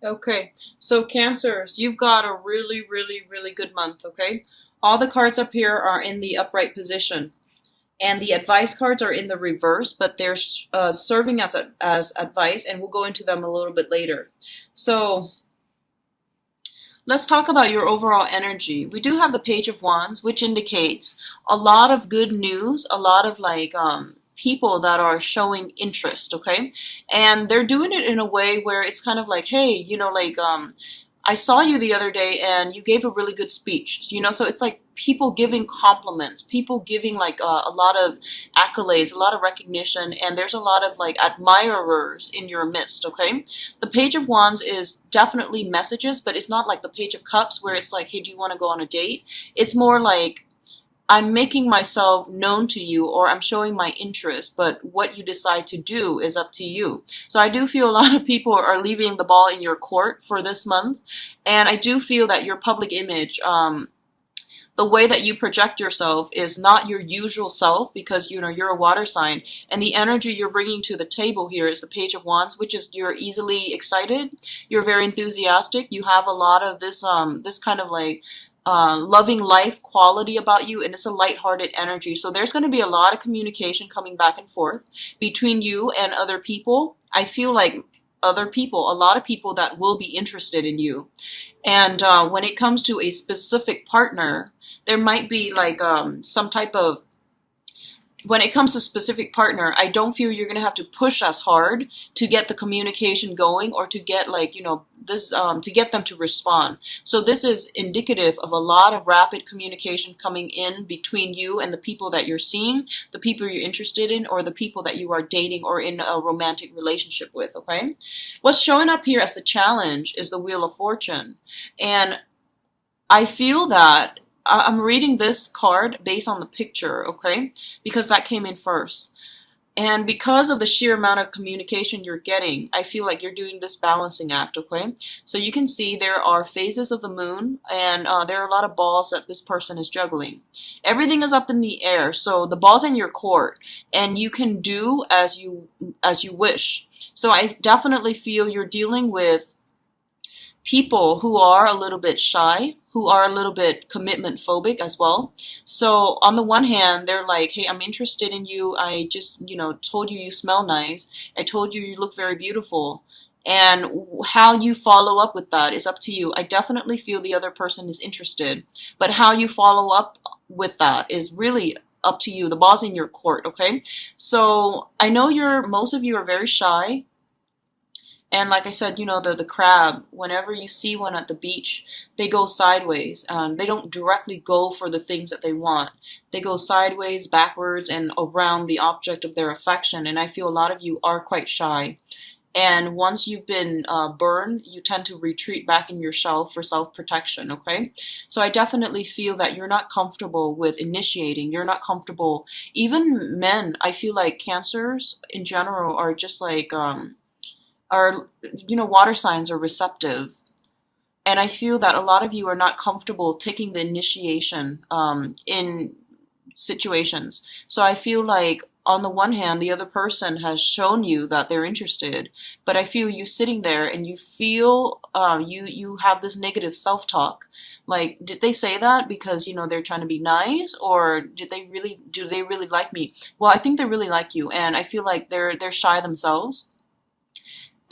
Okay, so Cancers, you've got a really, really, really good month, okay? All the cards up here are in the upright position, and the advice cards are in the reverse, but they're serving as advice, and we'll go into them a little bit later. So let's talk about your overall energy. We do have the Page of Wands, which indicates a lot of good news, a lot of people that are showing interest, okay? And they're doing it in a way where it's kind of like, hey, I saw you the other day and you gave a really good speech, so it's like people giving compliments, people giving a lot of accolades, a lot of recognition, and there's a lot of like admirers in your midst, okay? The Page of Wands is definitely messages, but it's not like the Page of Cups where it's like, hey, do you want to go on a date? It's more like, I'm making myself known to you, or I'm showing my interest, but what you decide to do is up to you. So I do feel a lot of people are leaving the ball in your court for this month, and I do feel that your public image, the way that you project yourself is not your usual self, because you're a water sign, and the energy you're bringing to the table here is the Page of Wands, which is you're easily excited, you're very enthusiastic, you have a lot of this kind of like loving life quality about you, and it's a lighthearted energy. So there's going to be a lot of communication coming back and forth between you and other people. I feel like other people, a lot of people that will be interested in you. And when it comes to a specific partner, there might be some type of, when it comes to specific partner, I don't feel you're gonna have to push as hard to get the communication going, or to get this to get them to respond. So this is indicative of a lot of rapid communication coming in between you and the people that you're seeing, the people you're interested in, or the people that you are dating or in a romantic relationship with, okay? What's showing up here as the challenge is the Wheel of Fortune. And I feel that I'm reading this card based on the picture, okay? Because that came in first. And because of the sheer amount of communication you're getting, I feel like you're doing this balancing act, okay? So you can see there are phases of the moon, and there are a lot of balls that this person is juggling. Everything is up in the air, so the ball's in your court, and you can do as you wish. So I definitely feel you're dealing with people who are a little bit shy, who are a little bit commitment phobic as well. So on the one hand, they're like, hey, I'm interested in you. I just, told you you smell nice. I told you you look very beautiful. And how you follow up with that is up to you. I definitely feel the other person is interested, but how you follow up with that is really up to you. The ball's in your court, okay? So I know most of you are very shy, and like I said, the crab, whenever you see one at the beach, they go sideways. They don't directly go for the things that they want. They go sideways, backwards, and around the object of their affection. And I feel a lot of you are quite shy. And once you've been burned, you tend to retreat back in your shell for self-protection, okay? So I definitely feel that you're not comfortable with initiating. You're not comfortable. Even men, I feel like Cancers in general are just like, water signs are receptive. And I feel that a lot of you are not comfortable taking the initiation in situations. So I feel like on the one hand, the other person has shown you that they're interested, but I feel you sitting there and you feel you have this negative self-talk. Like, did they say that because they're trying to be nice, or do they really like me? Well, I think they really like you, and I feel like they're shy themselves,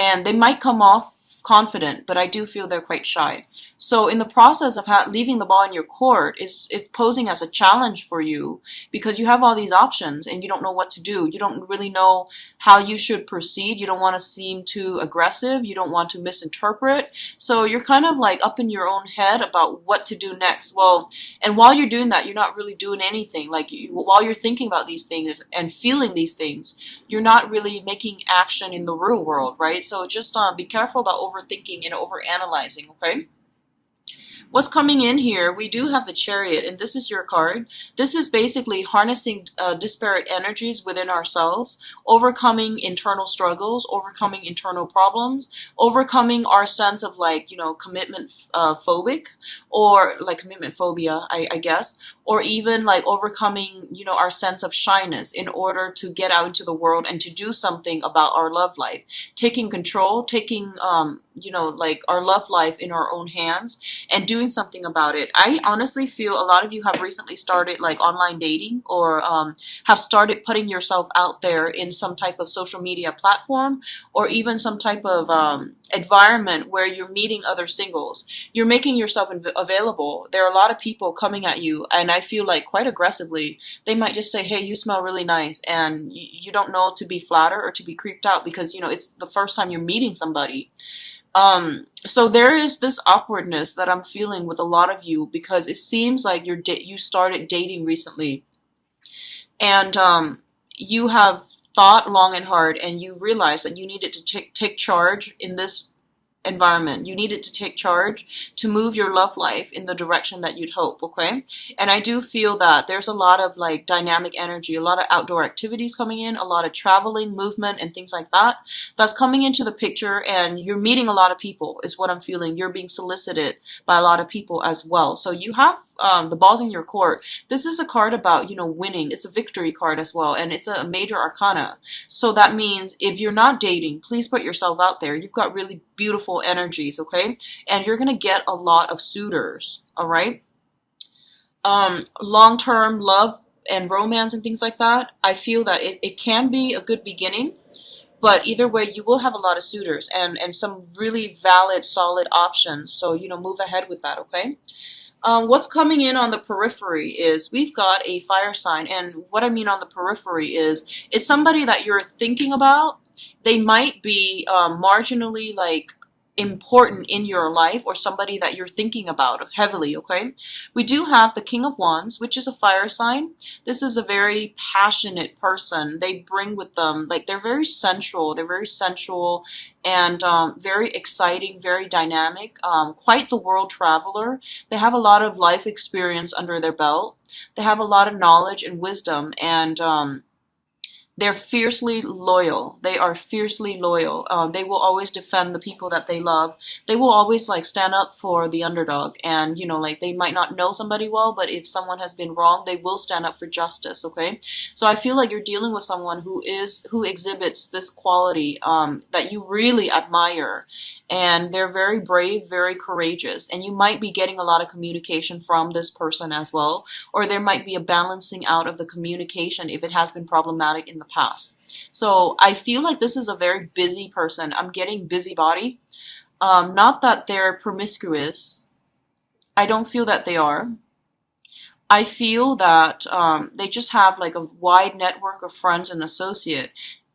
and they might come off confident, but I do feel they're quite shy. So in the process of leaving the ball in your court, it's posing as a challenge for you, because you have all these options and you don't know what to do. You don't really know how you should proceed. You don't want to seem too aggressive. You don't want to misinterpret. So you're kind of like up in your own head about what to do next. Well, and while you're doing that, you're not really doing anything. Like while you're thinking about these things and feeling these things, you're not really making action in the real world, right? So just be careful about overthinking and overanalyzing, okay? What's coming in here, we do have the Chariot, and this is your card. This is basically harnessing disparate energies within ourselves, overcoming internal struggles, overcoming internal problems, overcoming our sense of like, commitment phobic, or like commitment phobia, I guess, or even like overcoming, our sense of shyness in order to get out into the world and to do something about our love life, taking control, taking, like our love life in our own hands and doing something about it. I honestly feel a lot of you have recently started like online dating, or have started putting yourself out there in some type of social media platform, or even some type of environment where you're meeting other singles. You're making yourself available. There are a lot of people coming at you, and I feel like quite aggressively. They might just say, hey, you smell really nice, and you don't know to be flattered or to be creeped out because, it's the first time you're meeting somebody. So there is this awkwardness that I'm feeling with a lot of you because it seems like you started dating recently, and you have thought long and hard, and you realize that you needed to take charge in this environment. You needed to take charge to move your love life in the direction that you'd hope, okay? And I do feel that there's a lot of like dynamic energy, a lot of outdoor activities coming in, a lot of traveling, movement, and things like that. That's coming into the picture, and you're meeting a lot of people, is what I'm feeling. You're being solicited by a lot of people as well. So you have the balls in your court. This is a card about, winning. It's a victory card as well, and it's a major arcana. So that means if you're not dating, please put yourself out there. You've got really beautiful energies, okay? And you're going to get a lot of suitors, all right? Long-term love and romance and things like that, I feel that it can be a good beginning, but either way, you will have a lot of suitors and some really valid, solid options. So, move ahead with that, okay? What's coming in on the periphery is we've got a fire sign, and what I mean on the periphery is it's somebody that you're thinking about. They might be marginally like important in your life, or somebody that you're thinking about heavily, okay? We do have the King of Wands, which is a fire sign. This is a very passionate person. They bring with them, like, they're very sensual. They're very sensual and very exciting, very dynamic, quite the world traveler. They have a lot of life experience under their belt. They have a lot of knowledge and wisdom, and they're fiercely loyal. They are fiercely loyal. They will always defend the people that they love. They will always like stand up for the underdog. And like they might not know somebody well, but if someone has been wrong, they will stand up for justice. Okay, so I feel like you're dealing with someone who exhibits this quality that you really admire, and they're very brave, very courageous, and you might be getting a lot of communication from this person as well, or there might be a balancing out of the communication if it has been problematic in the past. So I feel like this is a very busy person. I'm getting busybody. Not that they're promiscuous. I don't feel that they are. I feel that they just have like a wide network of friends and associate.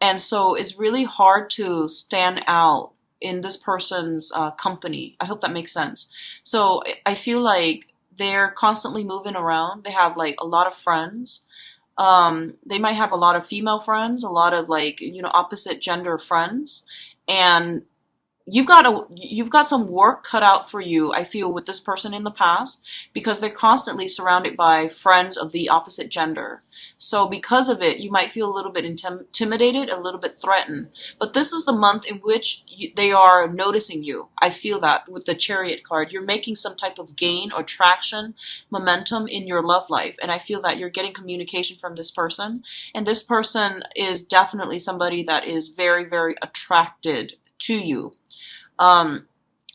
And so it's really hard to stand out in this person's company. I hope that makes sense. So I feel like they're constantly moving around. They have like a lot of friends. They might have a lot of female friends, a lot of like, opposite gender friends. And you've got some work cut out for you, I feel, with this person in the past, because they're constantly surrounded by friends of the opposite gender. So because of it, you might feel a little bit intimidated, a little bit threatened. But this is the month in which they are noticing you. I feel that with the Chariot card. You're making some type of gain or traction, momentum in your love life. And I feel that you're getting communication from this person. And this person is definitely somebody that is very, very attracted to you.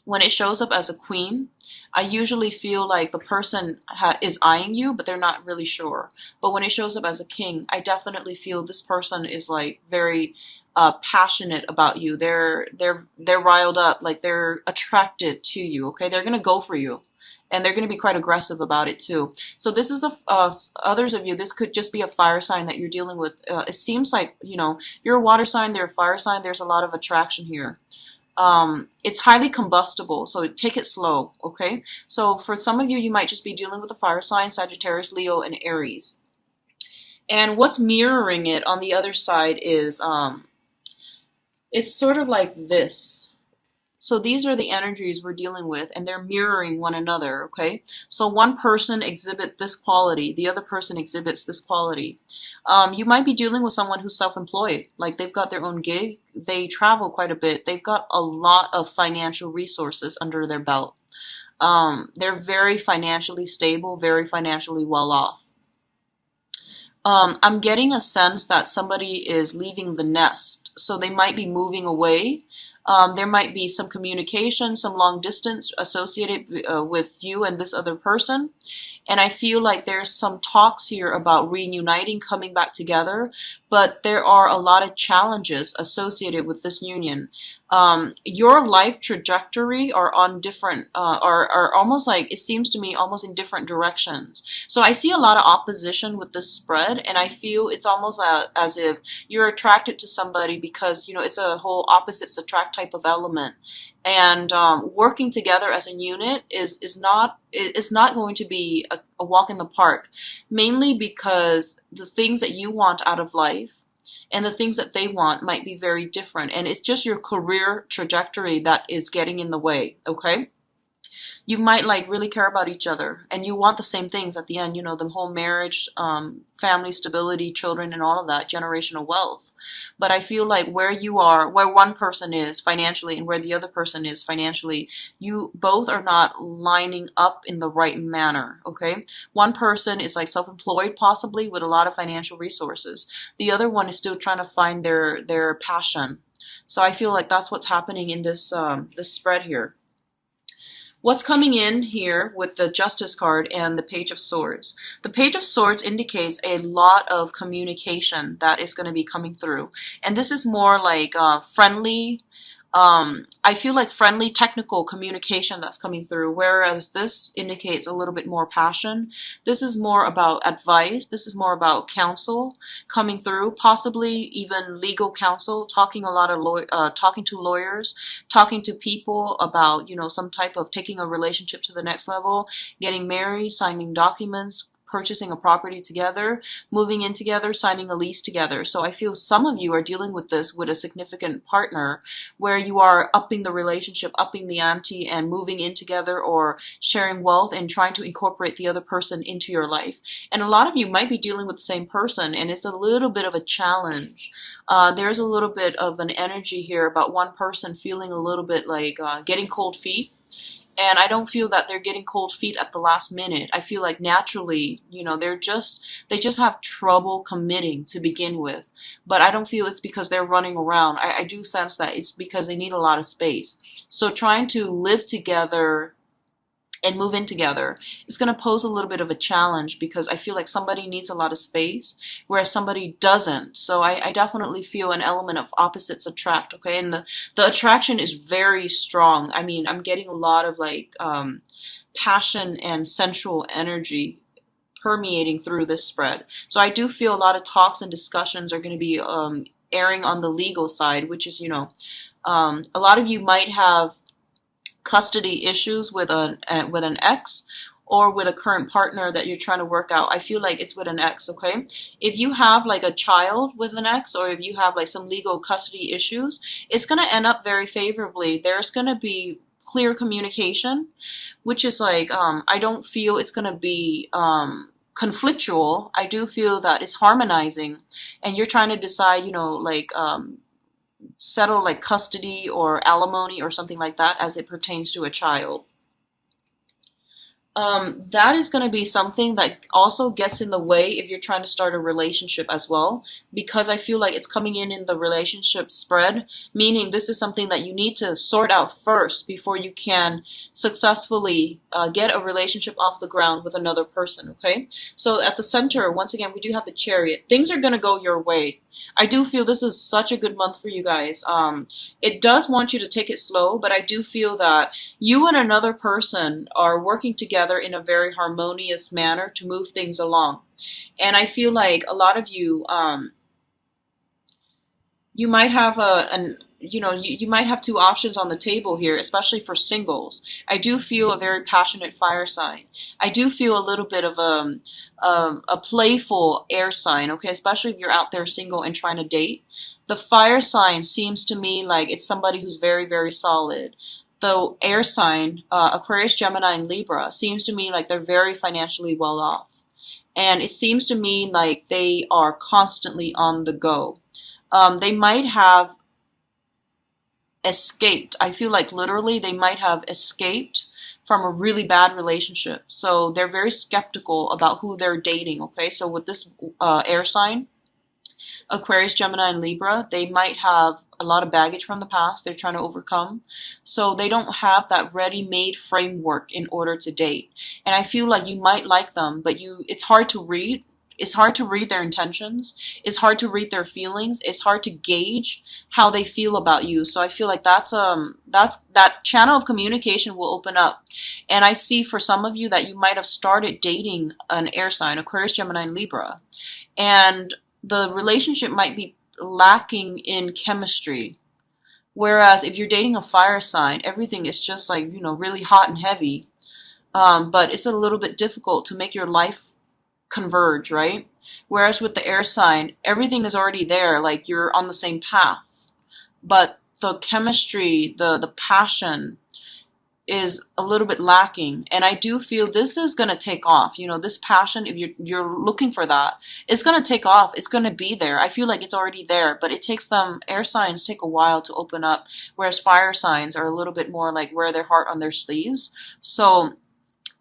When it shows up as a queen, I usually feel like the person is eyeing you, but they're not really sure. But when it shows up as a king, I definitely feel this person is like very passionate about you. They're riled up, like they're attracted to you. Okay, they're gonna go for you. And they're going to be quite aggressive about it too. So this is others of you, this could just be a fire sign that you're dealing with. It seems like, you're a water sign, they're a fire sign. There's a lot of attraction here. It's highly combustible, so take it slow, okay? So for some of you, you might just be dealing with a fire sign, Sagittarius, Leo, and Aries. And what's mirroring it on the other side is, it's sort of like this. So these are the energies we're dealing with, and they're mirroring one another, okay? So one person exhibits this quality, the other person exhibits this quality. You might be dealing with someone who's self-employed, like they've got their own gig, they travel quite a bit, they've got a lot of financial resources under their belt. They're very financially stable, very financially well off. I'm getting a sense that somebody is leaving the nest, so they might be moving away. There might be some communication, some long distance associated with you and this other person. And I feel like there's some talks here about reuniting, coming back together, but there are a lot of challenges associated with this union. Your life trajectory are on different, are almost like, it seems to me, almost in different directions. So I see a lot of opposition with this spread, and I feel it's almost as if you're attracted to somebody because, you know, it's a whole opposites attract type of element. And working together as a unit is not going to be a walk in the park, mainly because the things that you want out of life and the things that they want might be very different, and it's just your career trajectory that is getting in the way, okay? You might like really care about each other and you want the same things at the end, you know, the whole marriage, family stability, children, and all of that, generational wealth. But I feel like where you are, where one person is financially and where the other person is financially, you both are not lining up in the right manner, okay? One person is like self-employed possibly with a lot of financial resources. The other one is still trying to find their passion. So I feel like that's what's happening in this spread here. What's coming in here with the Justice card and the Page of Swords? The Page of Swords indicates a lot of communication that is going to be coming through. And this is more like friendly, I feel like friendly technical communication that's coming through, whereas this indicates a little bit more passion. This is more about advice. This is more about counsel coming through, possibly even legal counsel, talking talking to lawyers, talking to people about, you know, some type of taking a relationship to the next level, getting married, signing documents, purchasing a property together, moving in together, signing a lease together. So I feel some of you are dealing with this with a significant partner where you are upping the relationship, upping the ante, and moving in together or sharing wealth and trying to incorporate the other person into your life. And a lot of you might be dealing with the same person, and it's a little bit of a challenge. There's a little bit of an energy here about one person feeling a little bit like getting cold feet. And I don't feel that they're getting cold feet at the last minute. I feel like naturally, you know, they just have trouble committing to begin with. But I don't feel it's because they're running around. I do sense that it's because they need a lot of space. So trying to live together and move in together is going to pose a little bit of a challenge because I feel like somebody needs a lot of space, whereas somebody doesn't. So I definitely feel an element of opposites attract, okay? And the attraction is very strong. I mean, I'm getting a lot of like passion and sensual energy permeating through this spread. So I do feel a lot of talks and discussions are going to be airing on the legal side, which is, you know, a lot of you might have custody issues with an ex or with a current partner that you're trying to work out. I feel like it's with an ex, okay? If you have like a child with an ex or if you have like some legal custody issues, it's going to end up very favorably. There's going to be clear communication, which is like, I don't feel it's going to be conflictual. I do feel that it's harmonizing and you're trying to decide, you know, like, settle like custody or alimony or something like that as it pertains to a child. That is going to be something that also gets in the way if you're trying to start a relationship as well, because I feel like it's coming in the relationship spread, meaning this is something that you need to sort out first before you can successfully get a relationship off the ground with another person, okay? So at the center, once again, we do have the Chariot. Things are going to go your way. I do feel this is such a good month for you guys. It does want you to take it slow, but I do feel that you and another person are working together in a very harmonious manner to move things along. And I feel like a lot of you, you might have you might have two options on the table here, especially for singles. I do feel a very passionate fire sign. I do feel a little bit of a playful air sign, okay, especially if you're out there single and trying to date. The fire sign seems to me like it's somebody who's very, very solid. The air sign, Aquarius, Gemini, and Libra, seems to me like they're very financially well off. And it seems to me like they are constantly on the go. They might have escaped. I feel like literally they might have escaped from a really bad relationship. So they're very skeptical about who they're dating, okay? So with this air sign, Aquarius, Gemini, and Libra, they might have a lot of baggage from the past they're trying to overcome. So they don't have that ready-made framework in order to date. And I feel like you might like them, but it's hard to read. It's hard to read their intentions. It's hard to read their feelings. It's hard to gauge how they feel about you. So I feel like that's that channel of communication will open up. And I see for some of you that you might have started dating an air sign, Aquarius, Gemini, and Libra. And the relationship might be lacking in chemistry. Whereas if you're dating a fire sign, everything is just like, really hot and heavy. But it's a little bit difficult to make your life converge, right? Whereas with the air sign, everything is already there, like you're on the same path. But the chemistry, the passion is a little bit lacking. And I do feel this is going to take off. This passion, if you're looking for that, it's going to take off. It's going to be there. I feel like it's already there, but it takes them, air signs take a while to open up, whereas fire signs are a little bit more like wear their heart on their sleeves. So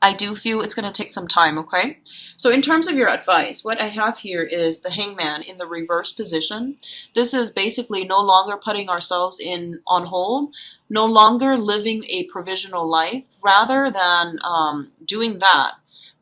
I do feel it's going to take some time, okay? So in terms of your advice, what I have here is the Hangman in the reverse position. This is basically no longer putting ourselves on hold, no longer living a provisional life, rather than doing that,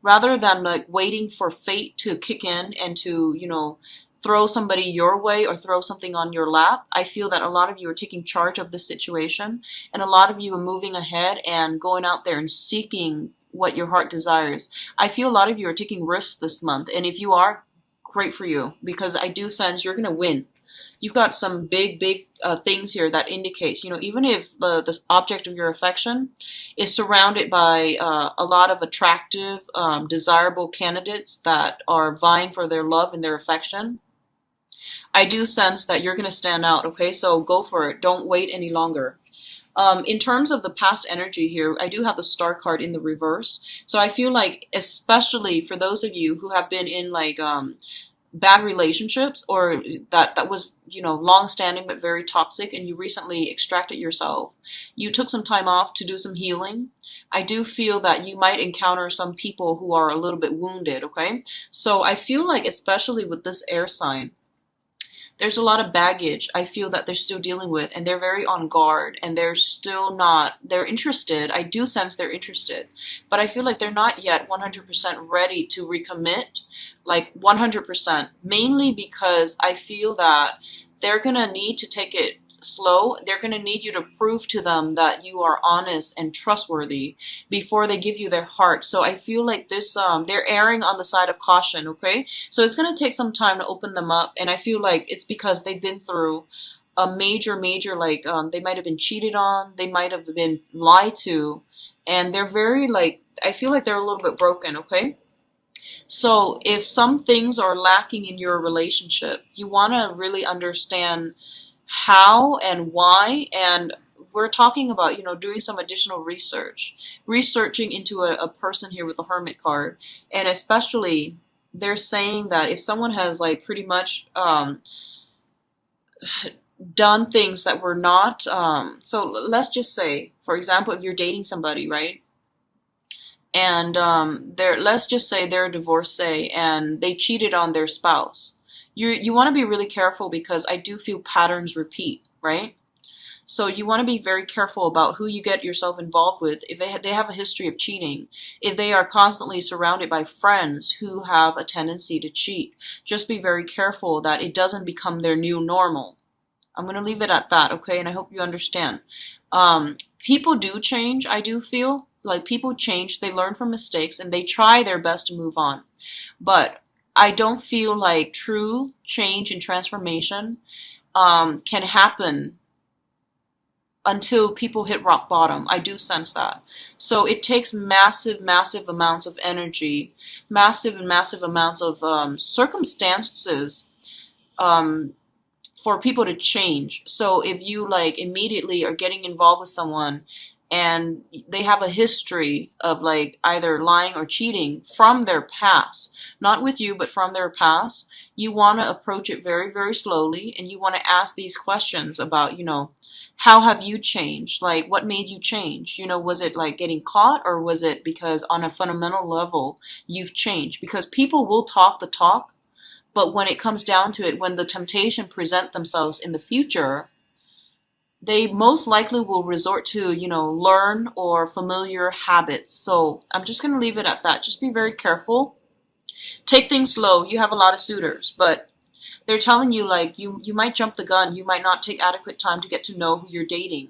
rather than like waiting for fate to kick in and to, throw somebody your way or throw something on your lap. I feel that a lot of you are taking charge of this situation, and a lot of you are moving ahead and going out there and seeking what your heart desires. I feel a lot of you are taking risks this month, and if you are, great for you, because I do sense you're going to win. You've got some big things here that indicates, even if the object of your affection is surrounded by a lot of attractive, desirable candidates that are vying for their love and their affection, I do sense that you're going to stand out, okay? So go for it. Don't wait any longer. In terms of the past energy here, I do have the Star card in the reverse. So I feel like, especially for those of you who have been in like bad relationships, or that was, long-standing but very toxic, and you recently extracted yourself, you took some time off to do some healing. I do feel that you might encounter some people who are a little bit wounded, okay? So I feel like, especially with this air sign, there's a lot of baggage I feel that they're still dealing with, and they're very on guard, and they're interested. I do sense they're interested, but I feel like they're not yet 100% ready to recommit, like 100%, mainly because I feel that they're going to need to take it slow. They're going to need you to prove to them that you are honest and trustworthy before they give you their heart. So I feel like this, they're erring on the side of caution, okay? So it's going to take some time to open them up, and I feel like it's because they've been through a major, like, they might have been cheated on, they might have been lied to, and they're very, like, I feel like they're a little bit broken, okay? So if some things are lacking in your relationship, you want to really understand how and why, and we're talking about, doing some additional researching into a person here with the Hermit card. And especially, they're saying that if someone has like pretty much done things that were not, so let's just say, for example, if you're dating somebody, right? And let's just say they're a divorcee and they cheated on their spouse. You want to be really careful, because I do feel patterns repeat, right? So you want to be very careful about who you get yourself involved with. If they have a history of cheating, if they are constantly surrounded by friends who have a tendency to cheat, just be very careful that it doesn't become their new normal. I'm going to leave it at that, okay? And I hope you understand. People do change, I do feel. Like, people change, they learn from mistakes, and they try their best to move on. But I don't feel like true change and transformation can happen until people hit rock bottom. I do sense that. So it takes massive, massive amounts of energy, massive and massive amounts of circumstances um, for people to change. So if you like immediately are getting involved with someone and they have a history of like either lying or cheating from their past, not with you, but from their past, you want to approach it very, very slowly and you want to ask these questions about, how have you changed? Like, what made you change? Was it like getting caught or was it because on a fundamental level you've changed? Because people will talk the talk, but when it comes down to it, when the temptation present themselves in the future, they most likely will resort to, learn or familiar habits. So I'm just going to leave it at that. Just be very careful. Take things slow. You have a lot of suitors, but they're telling you like you might jump the gun. You might not take adequate time to get to know who you're dating.